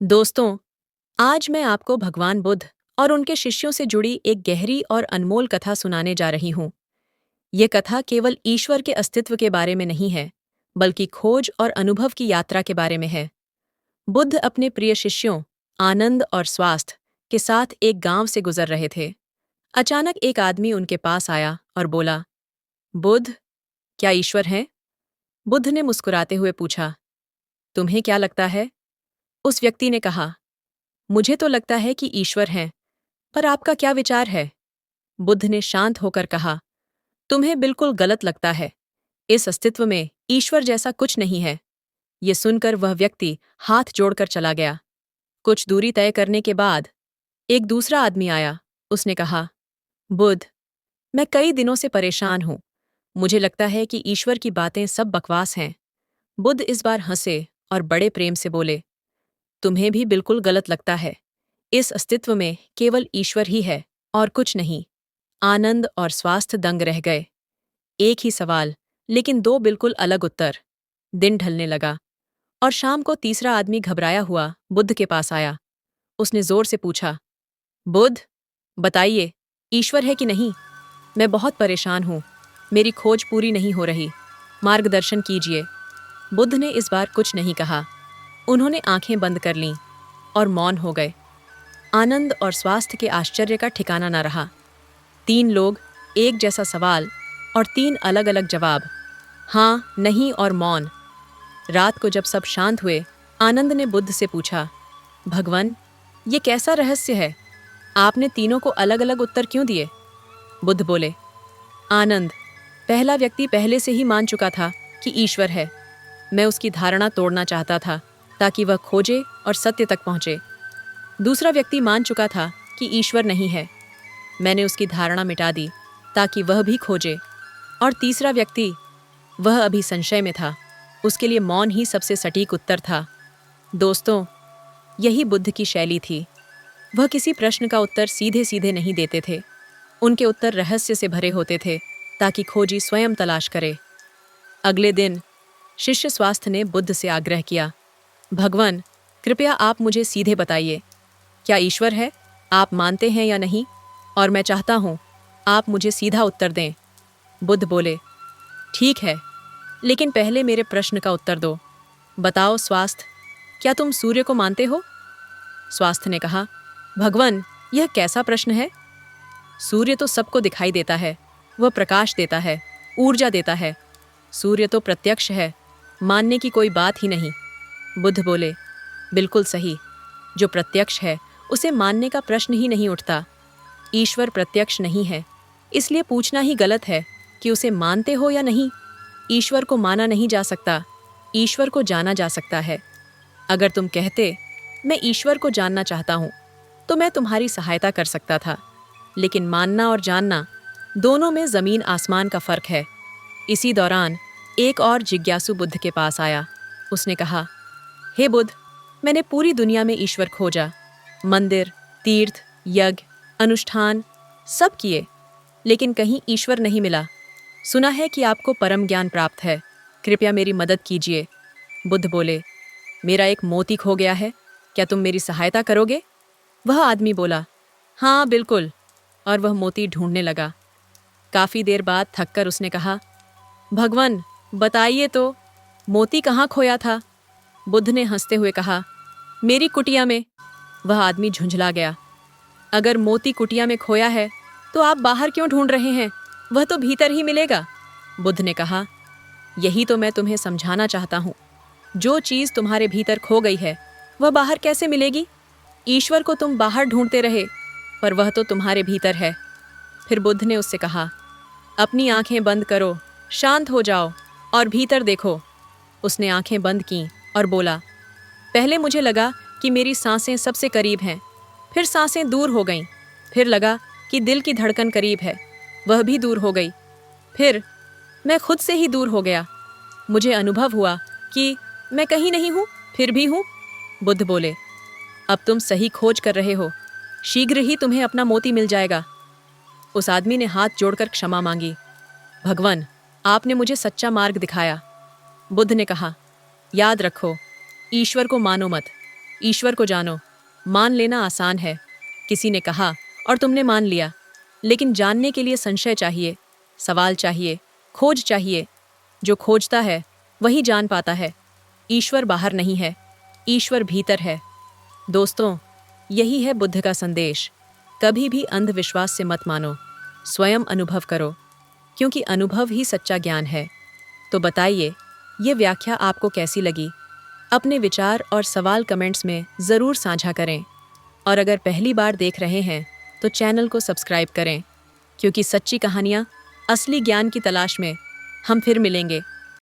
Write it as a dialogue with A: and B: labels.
A: दोस्तों, आज मैं आपको भगवान बुद्ध और उनके शिष्यों से जुड़ी एक गहरी और अनमोल कथा सुनाने जा रही हूँ। ये कथा केवल ईश्वर के अस्तित्व के बारे में नहीं है, बल्कि खोज और अनुभव की यात्रा के बारे में है। बुद्ध अपने प्रिय शिष्यों, आनंद और स्वास्थ्य के साथ एक गांव से गुजर रहे थे। अचानक एक आदमी उनके पास आया और बोला, बुद्ध, क्या ईश्वर है? बुद्ध ने मुस्कुराते हुए पूछा, तुम्हें क्या लगता है? उस व्यक्ति ने कहा, मुझे तो लगता है कि ईश्वर हैं, पर आपका क्या विचार है? बुद्ध ने शांत होकर कहा, तुम्हें बिल्कुल गलत लगता है। इस अस्तित्व में ईश्वर जैसा कुछ नहीं है। ये सुनकर वह व्यक्ति हाथ जोड़कर चला गया। कुछ दूरी तय करने के बाद एक दूसरा आदमी आया। उसने कहा, बुद्ध, मैं कई दिनों से परेशान हूं। मुझे लगता है कि ईश्वर की बातें सब बकवास हैं। बुद्ध इस बार हंसे और बड़े प्रेम से बोले, तुम्हें भी बिल्कुल गलत लगता है। इस अस्तित्व में केवल ईश्वर ही है और कुछ नहीं। आनंद और स्वास्थ्य दंग रह गए। एक ही सवाल, लेकिन दो बिल्कुल अलग उत्तर। दिन ढलने लगा और शाम को तीसरा आदमी घबराया हुआ बुद्ध के पास आया। उसने जोर से पूछा, बुद्ध, बताइए, ईश्वर है कि नहीं? मैं बहुत परेशान हूं। मेरी खोज पूरी नहीं हो रही। मार्गदर्शन कीजिए। बुद्ध ने इस बार कुछ नहीं कहा। उन्होंने आंखें बंद कर लीं और मौन हो गए। आनंद और स्वास्थ्य के आश्चर्य का ठिकाना न रहा। तीन लोग, एक जैसा सवाल और तीन अलग अलग जवाब, हाँ, नहीं और मौन। रात को जब सब शांत हुए, आनंद ने बुद्ध से पूछा, भगवान, ये कैसा रहस्य है? आपने तीनों को अलग अलग उत्तर क्यों दिए? बुद्ध बोले, आनंद, पहला व्यक्ति पहले से ही मान चुका था कि ईश्वर है। मैं उसकी धारणा तोड़ना चाहता था ताकि वह खोजे और सत्य तक पहुंचे। दूसरा व्यक्ति मान चुका था कि ईश्वर नहीं है। मैंने उसकी धारणा मिटा दी ताकि वह भी खोजे। और तीसरा व्यक्ति, वह अभी संशय में था। उसके लिए मौन ही सबसे सटीक उत्तर था। दोस्तों, यही बुद्ध की शैली थी। वह किसी प्रश्न का उत्तर सीधे सीधे नहीं देते थे। उनके उत्तर रहस्य से भरे होते थे ताकि खोजी स्वयं तलाश करे। अगले दिन शिष्य स्वास्थ्य ने बुद्ध से आग्रह किया, भगवान, कृपया आप मुझे सीधे बताइए, क्या ईश्वर है? आप मानते हैं या नहीं? और मैं चाहता हूँ आप मुझे सीधा उत्तर दें। बुद्ध बोले, ठीक है, लेकिन पहले मेरे प्रश्न का उत्तर दो। बताओ स्वास्थ्य, क्या तुम सूर्य को मानते हो? स्वास्थ्य ने कहा, भगवान, यह कैसा प्रश्न है? सूर्य तो सबको दिखाई देता है। वह प्रकाश देता है, ऊर्जा देता है। सूर्य तो प्रत्यक्ष है, मानने की कोई बात ही नहीं। बुद्ध बोले, बिल्कुल सही। जो प्रत्यक्ष है उसे मानने का प्रश्न ही नहीं उठता। ईश्वर प्रत्यक्ष नहीं है, इसलिए पूछना ही गलत है कि उसे मानते हो या नहीं। ईश्वर को माना नहीं जा सकता, ईश्वर को जाना जा सकता है। अगर तुम कहते, मैं ईश्वर को जानना चाहता हूँ, तो मैं तुम्हारी सहायता कर सकता था। लेकिन मानना और जानना, दोनों में ज़मीन आसमान का फ़र्क है। इसी दौरान एक और जिज्ञासु बुद्ध के पास आया। उसने कहा, हे बुद्ध, मैंने पूरी दुनिया में ईश्वर खोजा। मंदिर, तीर्थ, यज्ञ, अनुष्ठान सब किए, लेकिन कहीं ईश्वर नहीं मिला। सुना है कि आपको परम ज्ञान प्राप्त है। कृपया मेरी मदद कीजिए। बुद्ध बोले, मेरा एक मोती खो गया है, क्या तुम मेरी सहायता करोगे? वह आदमी बोला, हाँ बिल्कुल, और वह मोती ढूंढने लगा। काफ़ी देर बाद थककर उसने कहा, भगवान, बताइए तो, मोती कहाँ खोया था? बुद्ध ने हंसते हुए कहा, मेरी कुटिया में। वह आदमी झुंझला गया। अगर मोती कुटिया में खोया है तो आप बाहर क्यों ढूंढ रहे हैं? वह तो भीतर ही मिलेगा। बुद्ध ने कहा, यही तो मैं तुम्हें समझाना चाहता हूँ। जो चीज़ तुम्हारे भीतर खो गई है वह बाहर कैसे मिलेगी? ईश्वर को तुम बाहर ढूंढते रहे, पर वह तो तुम्हारे भीतर है। फिर बुद्ध ने उससे कहा, अपनी आंखें बंद करो, शांत हो जाओ और भीतर देखो। उसने आंखें बंद कीं और बोला, पहले मुझे लगा कि मेरी सांसें सबसे करीब हैं, फिर सांसें दूर हो गईं। फिर लगा कि दिल की धड़कन करीब है, वह भी दूर हो गई। फिर मैं खुद से ही दूर हो गया। मुझे अनुभव हुआ कि मैं कहीं नहीं हूँ, फिर भी हूँ। बुद्ध बोले, अब तुम सही खोज कर रहे हो। शीघ्र ही तुम्हें अपना मोती मिल जाएगा। उस आदमी ने हाथ जोड़कर क्षमा मांगी। भगवान, आपने मुझे सच्चा मार्ग दिखाया। बुद्ध ने कहा, याद रखो, ईश्वर को मानो मत, ईश्वर को जानो। मान लेना आसान है, किसी ने कहा और तुमने मान लिया। लेकिन जानने के लिए संशय चाहिए, सवाल चाहिए, खोज चाहिए। जो खोजता है वही जान पाता है। ईश्वर बाहर नहीं है, ईश्वर भीतर है। दोस्तों, यही है बुद्ध का संदेश। कभी भी अंधविश्वास से मत मानो, स्वयं अनुभव करो, क्योंकि अनुभव ही सच्चा ज्ञान है। तो बताइए, ये व्याख्या आपको कैसी लगी? अपने विचार और सवाल कमेंट्स में ज़रूर साझा करें। और अगर पहली बार देख रहे हैं तो चैनल को सब्सक्राइब करें, क्योंकि सच्ची कहानियाँ, असली ज्ञान की तलाश में हम फिर मिलेंगे।